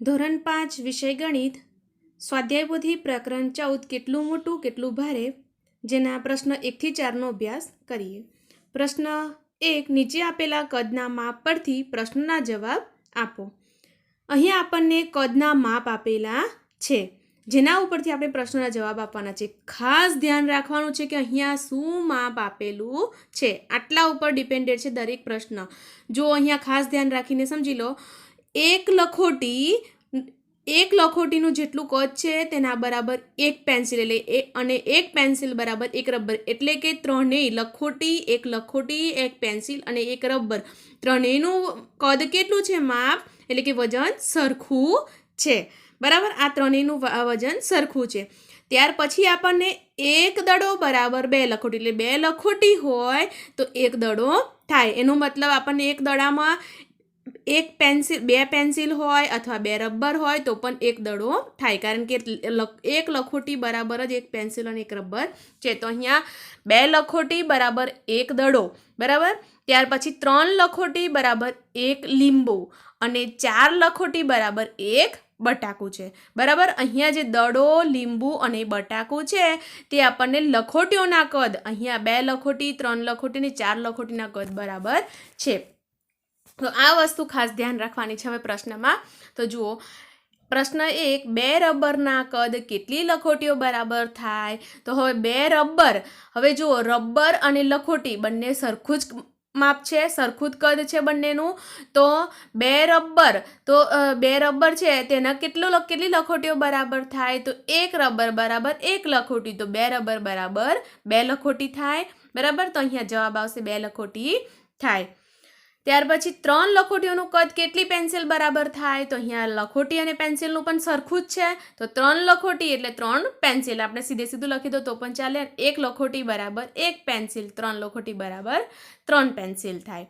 ધોરણ 5 વિષય ગણિત સ્વાધ્યાયપોથી પ્રકરણ 14 કેટલું મોટું કેટલું ભારે જેના પ્રશ્ન 1 થી 4 નો અભ્યાસ કરીએ। પ્રશ્ન 1 નીચે આપેલા કદના માપ પરથી પ્રશ્નના જવાબ આપો। અહીં આપણને કદના માપ આપેલા છે જેના ઉપરથી આપણે પ્રશ્નના જવાબ આપવાના છે। ખાસ ધ્યાન રાખવાનું છે કે અહીંયા શું માપ આપેલું છે આટલા ઉપર ડિપેન્ડેડ છે દરેક પ્રશ્ન। જો અહીંયા ખાસ ધ્યાન રાખીને સમજી લો, એક લખોટીનું જેટલું કદ છે તેના બરાબર એક પેન્સિલ એટલે અને એક પેન્સિલ બરાબર એક રબર, એટલે કે ત્રણેય લખોટી, એક પેન્સિલ અને એક રબર ત્રણેયનું કદ કેટલું છે માપ એટલે કે વજન સરખું છે, બરાબર। આ ત્રણેયનું વજન સરખું છે। ત્યાર પછી આપણને એક દડો બરાબર બે લખોટી, એટલે બે લખોટી હોય તો એક દડો થાય। એનો મતલબ આપણને એક દડામાં બે પેન્સિલ હોય અથવા બે રબર હોય તો પણ એક દડો થાય, કારણ કે એક લખોટી બરાબર જ એક પેન્સિલ અને એક રબર છે। તો અહીંયા બે લખોટી બરાબર એક દડો, બરાબર। ત્યાર પછી ત્રણ લખોટી બરાબર એક લીંબુ અને ચાર લખોટી બરાબર એક બટાકું છે, બરાબર। અહીંયા જે દડો, લીંબુ અને બટાકું છે તે આપણને લખોટીઓના કદ, અહીંયા બે લખોટી, ત્રણ લખોટી અને ચાર લખોટીના કદ બરાબર છે। તો આ વસ્તુ ખાસ ધ્યાન રાખવાની છે। હવે પ્રશ્નમાં તો જુઓ, પ્રશ્ન 1 બે રબરના કદ કેટલી લખોટીઓ બરાબર થાય? તો હવે બે રબર, હવે જુઓ રબર અને લખોટી બંને સરખું જ માપ છે, સરખું જ કદ છે બંનેનું। તો બે રબર છે તેના કેટલી લખોટીઓ બરાબર થાય? તો એક રબર બરાબર એક લખોટી, તો બે રબર બરાબર બે લખોટી થાય, બરાબર। તો અહીંયા જવાબ આવશે બે લખોટી થાય। ત્યાર પછી ત્રણ લખોટીઓનું કદ કેટલી પેન્સિલ બરાબર થાય? તો અહીંયા લખોટી અને પેન્સિલનું પણ સરખું જ છે, તો ત્રણ લખોટી એટલે ત્રણ પેન્સિલ, આપણે સીધું લખી દો તો પણ ચાલે। એક લખોટી બરાબર એક પેન્સિલ, ત્રણ લખોટી બરાબર ત્રણ પેન્સિલ થાય।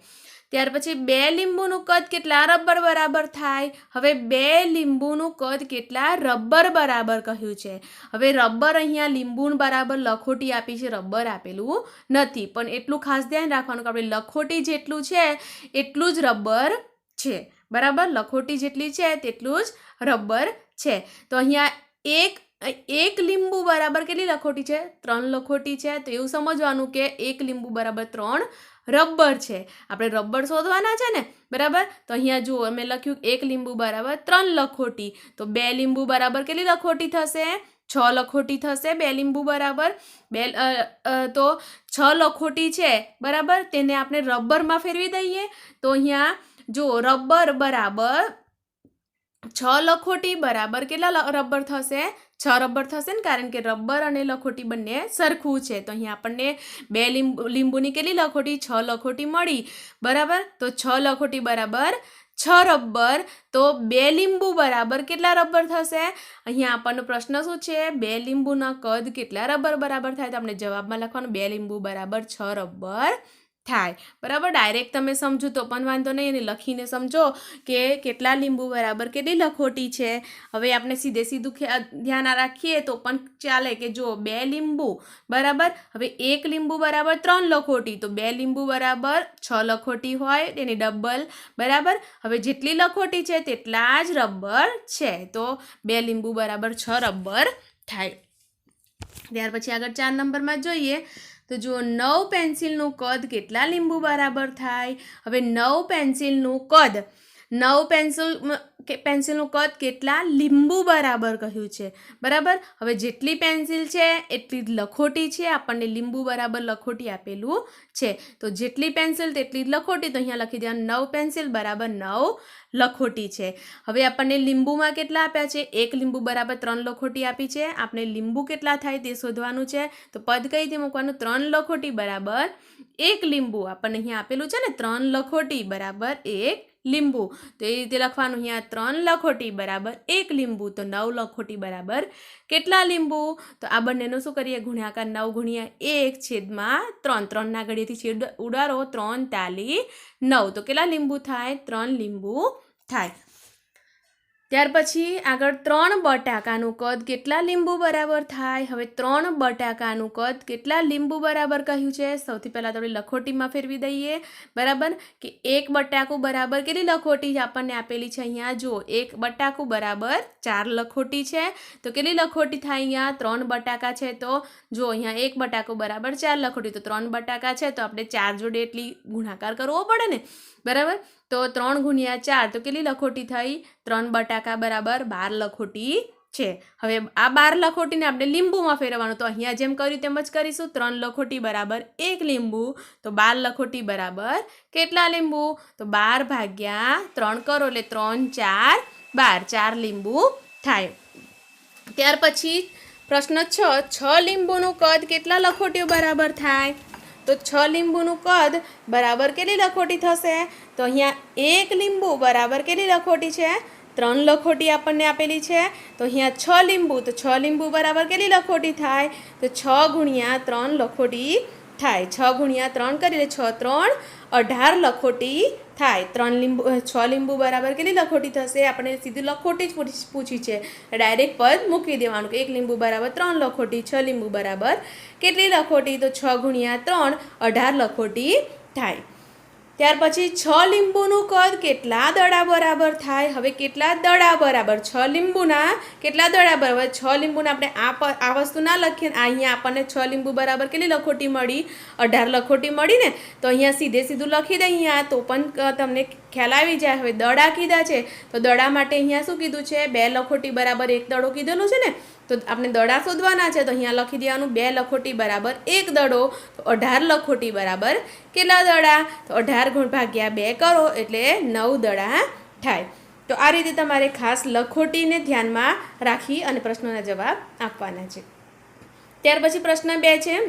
ત્યાર પછી બે લીંબુનું કદ કેટલા રબર બરાબર થાય? હવે બે લીંબુનું કદ કેટલા રબર બરાબર કહ્યું છે। હવે રબર અહીંયા લીંબુ બરાબર લખોટી આપી છે, રબર આપેલું નથી, પણ એટલું ખાસ ધ્યાન રાખવાનું કે આપણે લખોટી જેટલું છે એટલું જ રબર છે, બરાબર। લખોટી જેટલી છે તેટલું જ રબર છે। તો અહીંયા એક લીંબુ બરાબર કેટલી લખોટી છે? ત્રણ લખોટી છે। તો એવું સમજવાનું કે એક લીંબુ બરાબર ત્રણ રબર છે, આપણે રબર શોધવાના છે ને, બરાબર। તો અહીંયા જુઓ મેં લખ્યું એક લીંબુ બરાબર ત્રણ લખોટી, તો બે લીંબુ બરાબર કેટલી લખોટી થશે? 6 લખોટી થશે બે લીંબુ બરાબર તો 6 લખોટી છે, બરાબર, તેને આપણે રબરમાં ફેરવી દઈએ તો અહીંયા જો રબર બરાબર 6 લખોટી બરાબર કેટલા રબર થશે? 6 રબર થશે ને, કારણ કે રબર અને લખોટી બંને સરખું છે। તો અહીંયા આપણને બે લીંબુની કેટલી લખોટી? 6 લખોટી મળી, બરાબર। તો 6 લખોટી બરાબર 6 રબર, તો બે લીંબુ બરાબર કેટલા રબર થશે? અહીંયા આપણનો પ્રશ્ન શું છે? બે લીંબુના કદ કેટલા રબર બરાબર થાય? તો આપણે જવાબમાં લખવાનું બે લીંબુ બરાબર 6 રબર થાય, બરાબર। ડાયરેક્ટ તમે સમજો તો પણ વાંધો નહીં, અને લખીને સમજો કે કેટલા લીંબુ બરાબર કેટલી લખોટી છે। હવે આપણે સીધું ધ્યાન રાખીએ તો પણ ચાલે કે જો બે લીંબુ બરાબર, હવે એક લીંબુ બરાબર ત્રણ લખોટી, તો બે લીંબુ બરાબર 6 લખોટી હોય તેની ડબલ, બરાબર। હવે જેટલી લખોટી છે તેટલા જ રબર છે, તો બે લીંબુ બરાબર 6 રબર થાય। ત્યાર પછી આગળ 4 નંબરમાં જોઈએ તો જુઓ 9 પેન્સિલનું કદ કેટલા લીંબુ બરાબર થાય? હવે 9 પેન્સિલનું કદ કેટલા લીંબુ બરાબર કહ્યું છે, બરાબર। હવે જેટલી પેન્સિલ છે એટલી જ લખોટી છે, આપણને લીંબુ બરાબર લખોટી આપેલું છે, તો જેટલી પેન્સિલ તેટલી જ લખોટી, તો અહીંયા લખી દેવાનું 9 પેન્સિલ બરાબર 9 લખોટી છે। હવે આપણને લીંબુમાં કેટલા આપ્યા છે? એક લીંબુ બરાબર 3 લખોટી આપી છે, આપણે લીંબુ કેટલા થાય તે શોધવાનું છે, તો પદ કઈ રીતે મૂકવાનું? 3 લખોટી બરાબર એક લીંબુ, આપણને અહીંયા આપેલું છે ને 3 લખોટી બરાબર એક લીંબુ, તો એ રીતે લખવાનું અહીંયા 3 લખોટી બરાબર એક લીંબુ, તો 9 લખોટી બરાબર કેટલા લીંબુ? તો આ બંનેનું શું કરીએ? ગુણ્યાકાર 9 ગુણ્યા 1 છેદમાં 3, 3ના ઘડીએથી છેદ ઉડાડો, 3 તાલી 9, તો કેટલા લીંબુ થાય? 3 લીંબુ થાય। ત્યાર પછી આગળ 3 બટાકાનું કદ કેટલા લીંબુ બરાબર થાય? હવે 3 બટાકાનું કદ કેટલા લીંબુ બરાબર કહ્યું છે? સૌથી પહેલાં તો આપણે લખોટીમાં ફેરવી દઈએ, બરાબર, કે 1 બટાકું બરાબર કેટલી લખોટી આપણને આપેલી છે અહીંયા? જુઓ, 1 બટાકું બરાબર 4 લખોટી છે. તો કેટલી લખોટી થાય અહીંયા? 3 બટાકા છે તો જો અહીંયા 1 બટાકું બરાબર 4 લખોટી, તો 3 બટાકા છે તો આપણે 4 જોડે એટલી ગુણાકાર કરવો પડે ને, બરાબર. તો 3 ગુણ્યા 4 તો કેટલી લખોટી થઈ? 3 બટાકા બરાબર 12 લખોટી છે. હવે આ 12 લખોટીને આપણે લીંબુમાં ફેરવવાનું, તો અહીંયા જેમ કર્યું તેમ જ કરીશું. 3 લખોટી બરાબર 1 લીંબુ, તો 12 લખોટી બરાબર કેટલા લીંબુ? તો 12 ભાગ્યા 3 કરો એટલે 3 4 12, 4 લીંબુ થાય. ત્યાર પછી પ્રશ્ન 6 લીંબુનું કદ કેટલા લખોટીઓ બરાબર થાય? તો 6 લીંબુનું કદ બરાબર કેટલી લખોટી થશે? તો અહીંયા 1 લીંબુ બરાબર કેટલી લખોટી છે? 3 લખોટી આપણને આપેલી છે. તો અહીંયા 6 લીંબુ, તો 6 લીંબુ બરાબર કેટલી લખોટી થાય? તો 6 ગુણ્યા 3 લખોટી થાય. 6 ગુણ્યા 3 કરીએ 6 3 18 લખોટી થાય. 6 લીંબુ બરાબર કેટલી લખોટી થશે? આપણે સીધી લખોટી જ પૂછી છે, ડાયરેક્ટ પદ મૂકી દેવાનું કે 1 લીંબુ બરાબર 3 લખોટી, 6 લીંબુ બરાબર કેટલી લખોટી? તો 6 ગુણ્યા 3 18 લખોટી થાય. ત્યાર પછી 6 લીંબુનું કદ કેટલા દડા બરાબર થાય? હવે કેટલા દડા બરાબર? 6 લીંબુના કેટલા દડા બરાબર? 6 લીંબુના આપણે આ વસ્તુ ના લખીએ, અહીંયા આપણને 6 લીંબુ બરાબર કેટલી લખોટી મળી? 18 લખોટી મળી ને. તો અહીંયા સીધું લખી દઈએ અહીંયા, તો પણ તમને ખ્યાલ આવી જાય. હવે દડા કીધા છે તો દડા માટે અહીંયા શું કીધું છે? 2 લખોટી બરાબર 1 દડો કીધેલું છે ને, તો આપણે દડા શોધવાના છે. તો અહીંયા લખી દેવાનું 2 લખોટી બરાબર 1 દડો, તો 18 લખોટી બરાબર કેટલા દડા? તો 18 ભાગ્યા 2 કરો એટલે 9 દડા થાય. તો આ રીતે તમારે ખાસ લખોટીને ધ્યાનમાં રાખી અને પ્રશ્નોના જવાબ આપવાના છે. ત્યાર પછી પ્રશ્ન 2 છે,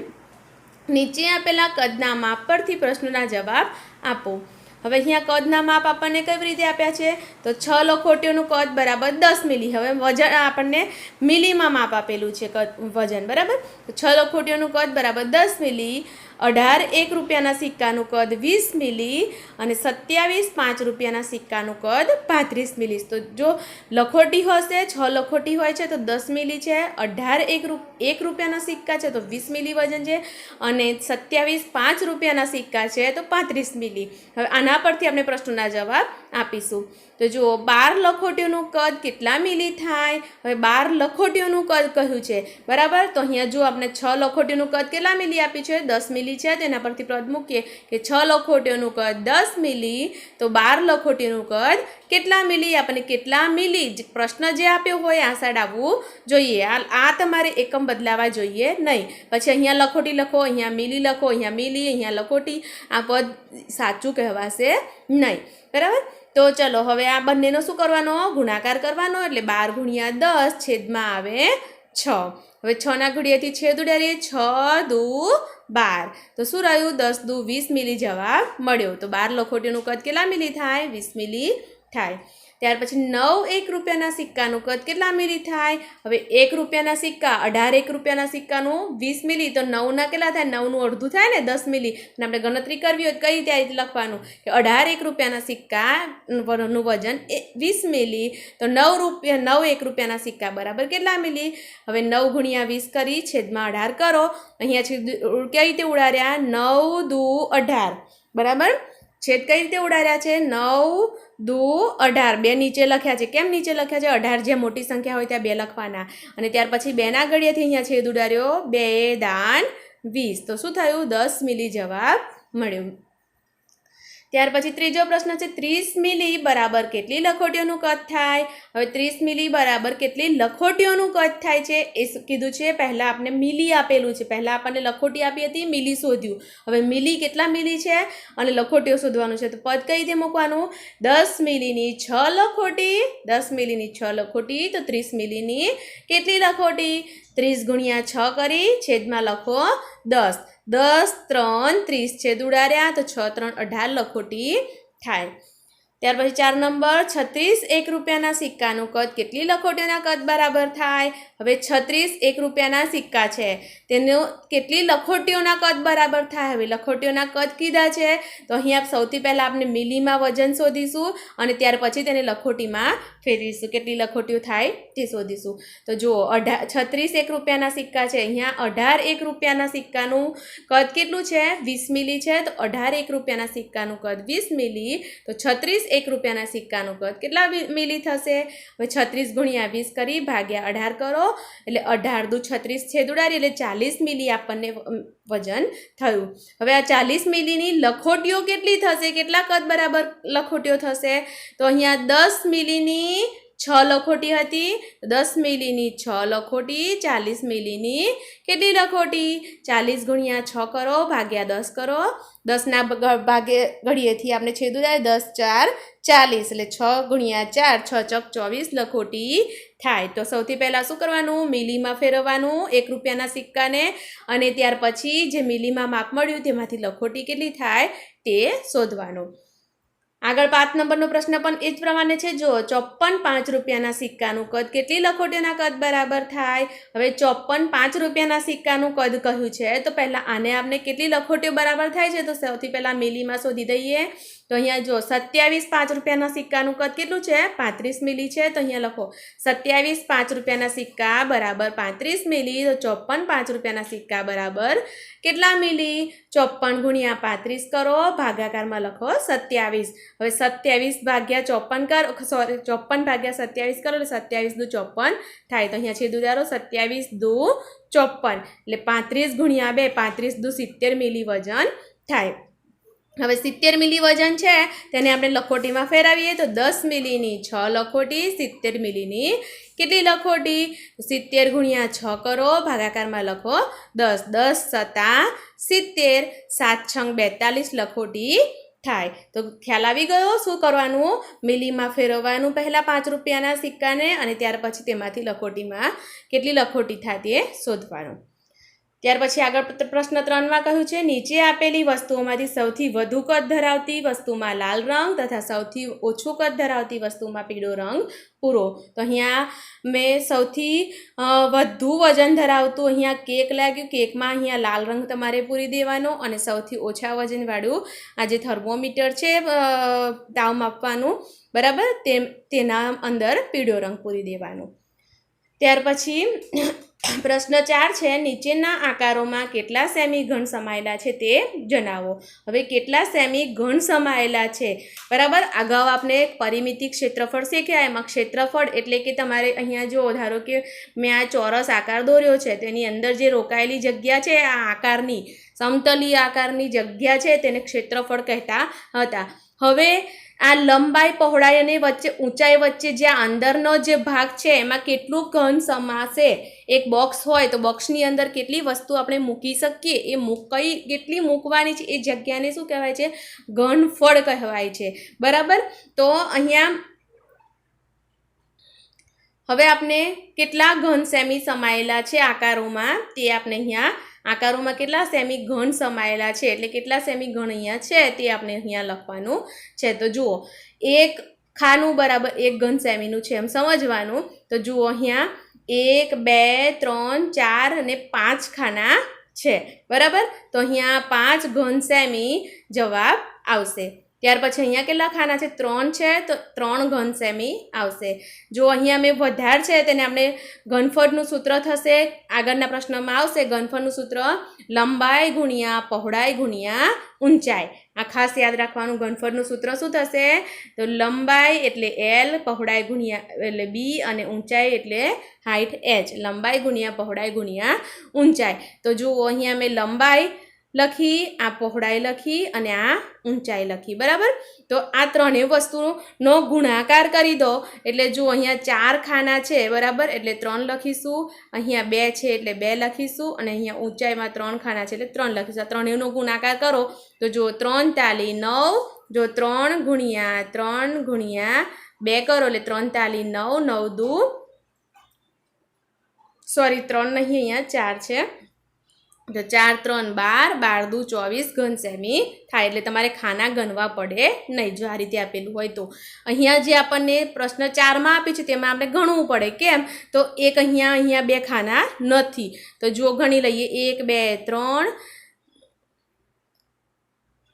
નીચે આપેલા કદના માપ પરથી પ્રશ્નોના જવાબ આપો. હવે અહીંયા કદના માપ આપણને કેવી રીતે આપ્યા છે? તો 6 લખોટીઓનું કદ બરાબર 10 મિલી. હવે વજન આપણને મિલીમાં માપ આપેલું છે, વજન બરાબર. તો 6 લખોટીઓનું કદ બરાબર 10 મિલી, 18 1 રૂપિયાના સિક્કાનું કદ 20 મિલી અને 27 5 રૂપિયાના સિક્કાનું કદ 35 મિલી. તો જો લખોટી હશે, 6 લખોટી હોય છે તો 10 મિલી છે, 18 1 રૂપિયાના સિક્કા છે તો 20 મિલી વજન છે અને 27 5 રૂપિયાના સિક્કા છે તો 35 મિલી. હવે આના પરથી આપણે પ્રશ્નોના જવાબ આપીશું. તો જુઓ, 12 લખોટીઓનું કદ કેટલા મિલી થાય? હવે 12 લખોટીઓનું કદ કહ્યું છે, બરાબર. તો અહીંયા જો આપણે 6 લખોટીઓનું કદ કેટલા મિલી આપ્યું છે? 10 મિલી છે. તેના પરથી પદ મૂકીએ કે 6 લખોટીઓનું કદ 10 મિલી, તો 12 લખોટીઓનું કદ કેટલા મિલી? આપણને કેટલા મિલી પ્રશ્ન જે આપ્યો હોય આ સાઈડ આવવું જોઈએ. આ તમારે એકમ બદલાવા જોઈએ નહીં. પછી અહીંયા લખોટી લખો, અહીંયા મિલી લખો, અહીંયા મિલી, અહીંયા લખોટી, આ પદ સાચું કહેવાશે નહીં, બરાબર. તો ચલો હવે આ બંનેનો શું કરવાનો? ગુણાકાર કરવાનો. એટલે 12 ગુણ્યા 10 છેદમાં આવે 6. હવે 6ના ઘડિયાથી છેદ ઉડાડીએ, 6 દુ 12. તો શું રહ્યું? 10 દુ 20 મિલી જવાબ મળ્યો. તો 12 લખોટીનું કદ કેટલા મિલી થાય? 20 મિલી થાય. ત્યાર પછી 9 1 રૂપિયાના સિક્કાનું કદ કેટલા મિલી થાય? હવે 1 રૂપિયાના સિક્કા, 18 1 રૂપિયાના સિક્કાનું 20 મિલી, તો 9ના કેટલા થાય? 9નું અડધું થાય ને, 10 મિલી. અને આપણે ગણતરી કરવી હોય કઈ રીતે રીતે લખવાનું કે 18 1 રૂપિયાના સિક્કાનું વજન 20 મિલી, તો 9 1 રૂપિયાના સિક્કા બરાબર કેટલા મિલી? હવે 9 ગુણ્યા 20 કરી છેદમાં 18 કરો. અહીંયા છેદ કઈ રીતે ઉડાડ્યા? 9 દુ 18, બરાબર. છેદ કઈ રીતે ઉડાડ્યા છે? 9 દુ 18, 2 નીચે લખ્યા છે. કેમ નીચે લખ્યા છે? 18 જ્યાં મોટી સંખ્યા હોય ત્યાં 2 લખવાના. અને ત્યાર પછી 2ના ઘડિયાથી અહીંયા છેદ ઉડાડ્યો, 2 દાન 20. તો શું થયું? 10 મિલી જવાબ મળ્યો. ત્યાર પછી ત્રીજો પ્રશ્ન છે, 30 મિલી બરાબર કેટલી લખોટીઓનું કદ થાય? હવે 30 મિલી બરાબર કેટલી લખોટીઓનું કદ થાય છે એ કીધું છે. પહેલાં આપણે મિલી આપેલું છે, પહેલાં આપણને લખોટી આપી હતી, મિલી શોધ્યું. હવે મિલી કેટલા મિલી છે અને લખોટીઓ શોધવાનું છે. તો પદ કઈ રીતે મૂકવાનું? 10 મિલીની 6 લખોટી, 10 મિલીની 6 લખોટી, તો 30 મિલીની કેટલી લખોટી? 30 ગુણ્યા 6 કરી છેદમાં લખો 10. 10 3 30 છેદ ઉડાડ્યા તો 6 3 18 લખોટી થાય. ત્યાર પછી 4 નંબર 36 1 રૂપિયાના સિક્કાનું કદ કેટલી લખોટીઓના કદ બરાબર થાય? હવે 36 1 રૂપિયાના સિક્કા છે, તેનો કેટલી લખોટીઓના કદ બરાબર થાય? હવે લખોટીઓના કદ કીધા છે તો અહીંયા સૌથી પહેલાં આપણે મિલીમાં વજન શોધીશું અને ત્યાર પછી તેને લખોટીમાં ફેરવીશું, કેટલી લખોટીઓ થાય તે શોધીશું. તો જુઓ 36 1 રૂપિયાના સિક્કા છે, અહીંયા 18 1 રૂપિયાના સિક્કાનું કદ કેટલું છે? 20 મિલી છે. તો 18 1 રૂપિયાના સિક્કાનું કદ 20 મિલી, તો 36 1 રૂપિયાના સિક્કાનું કદ કેટલા મિલી થશે? હવે 36 ગુણ્યા 20 કરી ભાગ્યા 18 કરો એટલે 18 દુ 36 છેદ ઉડાડી એટલે 40 મિલી આપણને વજન થયું. હવે આ 40 મિલીની લખોટીઓ કેટલી થશે? કેટલા કદ બરાબર લખોટીઓ થશે? તો અહીંયા 10 મિલીની 6 લખોટી હતી, 10 મિલીની 6 લખોટી, 40 મિલીની કેટલી લખોટી? 40 ગુણ્યા 6 કરો ભાગ્યા 10 કરો, 10ના ભાગે ઘડીએથી આપણે છેદ ઉડાય 10 4 40 એટલે 6 ગુણ્યા 4 6 ચોક 24 લખોટી થાય. તો સૌથી પહેલાં શું કરવાનું? મિલીમાં ફેરવવાનું 1 રૂપિયાના સિક્કાને અને ત્યાર પછી જે મિલીમાં માપ મળ્યું તેમાંથી લખોટી કેટલી થાય તે શોધવાનું. આગળ 5 નંબરનો પ્રશ્ન પણ એ જ પ્રમાણે છે. જો 54 5 રૂપિયાના સિક્કાનું કદ કેટલી લખોટીઓના કદ બરાબર થાય? હવે 54 5 રૂપિયાના સિક્કાનું કદ કહ્યું છે તો પહેલાં આને આપણે કેટલી લખોટીઓ બરાબર થાય છે તો સૌથી પહેલાં મિલીમાં શોધી દઈએ. તો અહીંયા જો 27 5 રૂપિયાના સિક્કાનું કદ કેટલું છે? 35 મિલી છે. તો અહીંયા લખો 27 5 રૂપિયાના સિક્કા બરાબર 35 મિલી. તો 54 5 રૂપિયાના સિક્કા બરાબર કેટલા મિલી? 54 ગુણ્યા 35 કરો, ભાગાકારમાં લખો 27. હવે 27 ભાગ્યા 54 કરો, સોરી 54 ભાગ્યા 27 કરો એટલે 27 દુ 54 થાય. તો અહીંયા છેદ ઉડાડો 27 દુ 54 એટલે 35 ગુણ્યા 2 35 દુ 70 મિલી વજન થાય. હવે 70 મિલી વજન છે તેને આપણે લખોટીમાં ફેરવીએ તો 10 મિલીની 6 લખોટી, 70 મિલીની કેટલી લખોટી? 70 ગુણ્યા 6 કરો, ભાગાકારમાં લખો 10, 10 સતા 70, 7 છંગ 42 લખોટી થાય. તો ખ્યાલ આવી ગયો શું કરવાનું? મિલીમાં ફેરવવાનું પહેલાં 5 રૂપિયાના સિક્કાને અને ત્યાર પછી તેમાંથી લખોટીમાં કેટલી લખોટી થાય તે શોધવાનું. ત્યાર પછી આગળ પ્રશ્ન 3માં કહ્યું છે નીચે આપેલી વસ્તુઓમાંથી સૌથી વધુ કદ ધરાવતી વસ્તુમાં લાલ રંગ તથા સૌથી ઓછું કદ ધરાવતી વસ્તુમાં પીળો રંગ પૂરો. તો અહીંયા મેં સૌથી વધુ વજન ધરાવતું અહીંયા કેક લાગ્યું, કેકમાં અહીંયા લાલ રંગ તમારે પૂરી દેવાનો અને સૌથી ઓછા વજનવાળું આ જે થર્મોમીટર છે તાવ માપવાનું બરાબર તેના અંદર પીળો રંગ પૂરી દેવાનો. ત્યાર પછી પ્રશ્ન 4 છે નીચેના આકારોમાં કેટલા સેમી ઘન સમાયેલા છે તે જણાવો. હવે કેટલા સેમી ઘન સમાયેલા છે બરાબર? અગાઉ આપણે પરિમિતિ ક્ષેત્રફળ શીખ્યા. એમાં ક્ષેત્રફળ એટલે કે તમારે અહીંયા જો ધારો કે મેં આ ચોરસ આકાર દોર્યો છે તેની અંદર જે રોકાયેલી જગ્યા છે આ આકારની સમતલી આકારની જગ્યા છે તેને ક્ષેત્રફળ કહેતા હતા. હવે આ લંબાઈ પહોળાઈ અને વચ્ચે ઊંચાઈ વચ્ચે જે અંદરનો જે ભાગ છે એમાં કેટલું ઘન સમાશે? એક બોક્સ હોય તો બોક્સની અંદર કેટલી વસ્તુ આપણે મૂકી શકીએ એ કેટલી મૂકવાની છે એ જગ્યાને શું કહેવાય છે? ઘનફળ કહેવાય છે બરાબર. તો અહીંયા હવે આપણે કેટલા ઘન સેમી સમાયેલા છે આકારોમાં તે આપણે અહીંયા આકારોમાં કેટલા સેમી ઘન સમાયેલા છે એટલે કેટલા સેમી ઘન અહીંયા છે તે આપણે અહીંયા લખવાનું છે. તો જુઓ એક ખાનું બરાબર 1 ઘન સેમીનું છે એમ સમજવાનું. તો જુઓ અહીંયા 1 2 3 4 અને 5 ખાના છે બરાબર. તો અહીંયા 5 ઘન સેમી જવાબ આવશે. ત્યાર પછી અહીંયા કેટલા ખાના છે? 3 છે તો 3 ઘન સેમી આવશે. જો અહીંયા મેં વધાર છે તેને આપણે ઘનફળનું સૂત્ર થશે આગળના પ્રશ્નમાં આવશે. ઘનફળનું સૂત્ર લંબાઈ ગુણ્યા પહોળાઈ ગુણ્યા ઊંચાઈ. આ ખાસ યાદ રાખવાનું. ઘનફળનું સૂત્ર શું થશે? તો લંબાઈ એટલે L, પહોળાઈ ગુણ્યા એટલે B અને ઊંચાઈ એટલે હાઇટ H. લંબાઈ ગુણ્યા પહોળાઈ ગુણ્યા ઊંચાઈ. તો જુઓ અહીંયા મેં લંબાઈ લખી, આ પહોળાઈ લખી અને આ ઊંચાઈ લખી બરાબર. તો આ ત્રણેય વસ્તુનો ગુણાકાર કરી દો એટલે જો અહીંયા 4 ખાના છે બરાબર એટલે 3 લખીશું, અહીંયા 2 છે એટલે 2 લખીશું અને અહીંયા ઊંચાઈમાં 3 ખાના છે એટલે 3 લખીશું. આ ત્રણેયનો ગુણાકાર કરો તો જો 3 તાલી 9, જો 3 ગુણ્યા 3 ગુણ્યા 2 કરો એટલે 3 તાલી 9, 9 દુ સોરી 3 નહીં અહીંયા 4 છે તો 4 3 12, 12 દુ 24 ઘન સેમી થાય. એટલે તમારે ખાના ગણવા પડે નહીં જો આ રીતે આપેલું હોય તો. અહીંયા જે આપણને પ્રશ્ન 4માં આપી છે તેમાં આપણે ગણવું પડે. કેમ? તો એક અહીંયા 2 ખાના નથી. તો જો ગણી લઈએ 1 2 3,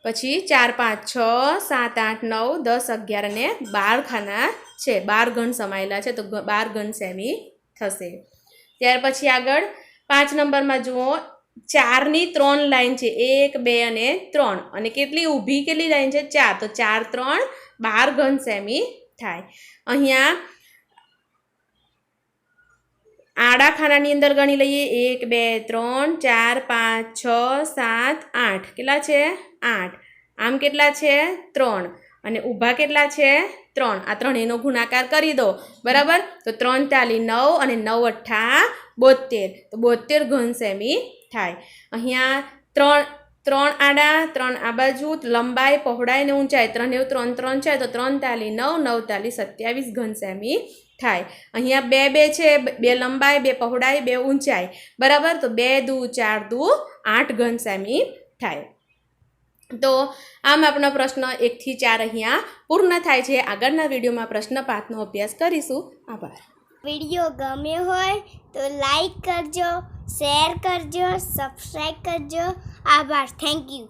પછી 4 5 6 7 8 9 10 11 અને 12 ખાના છે. 12 ઘન સમાયેલા છે તો 12 ઘન સેમી થશે. ત્યાર પછી આગળ 5 નંબરમાં જુઓ 4ની 3 લાઈન છે, 1 2 અને 3, અને કેટલી ઊભી કેટલી લાઈન છે 4, તો 4 3 12 ઘન સેમી થાય. અહીંયા આડા ખાનાની અંદર ગણી લઈએ 1 2 3 4 5 6 7 8, કેટલા છે 8. આમ કેટલા છે 3, અને ઊભા કેટલા છે 3. આ ત્રણેયનો ગુણાકાર કરી દો બરાબર. તો 3 તાલી 9 અને 9 અઠ્ઠા 72, તો 72 ઘન સેમી થાય. અહીંયા 3 આડા 3 આ બાજુ, લંબાઈ પહોળાઈ અને ઊંચાઈ 3 3 છે તો 3 તાલી 9 9 તાલી 27 ઘન સેમી થાય. અહીંયા 2 2 છે, 2 લંબાઈ 2 પહોળાઈ 2 ઊંચાઈ બરાબર. તો 2 દુ 4 દુ 8 ઘન સેમી થાય. તો આમ આપણો પ્રશ્ન 1 થી 4 અહીંયા પૂર્ણ થાય છે. આગળના વિડીયોમાં પ્રશ્ન 5નો અભ્યાસ કરીશું. આભાર. વિડીયો ગમ્યો હોય તો લાઈક કરજો, શેર કરજો, સબસ્ક્રાઈબ કરજો. આભાર. Thank you.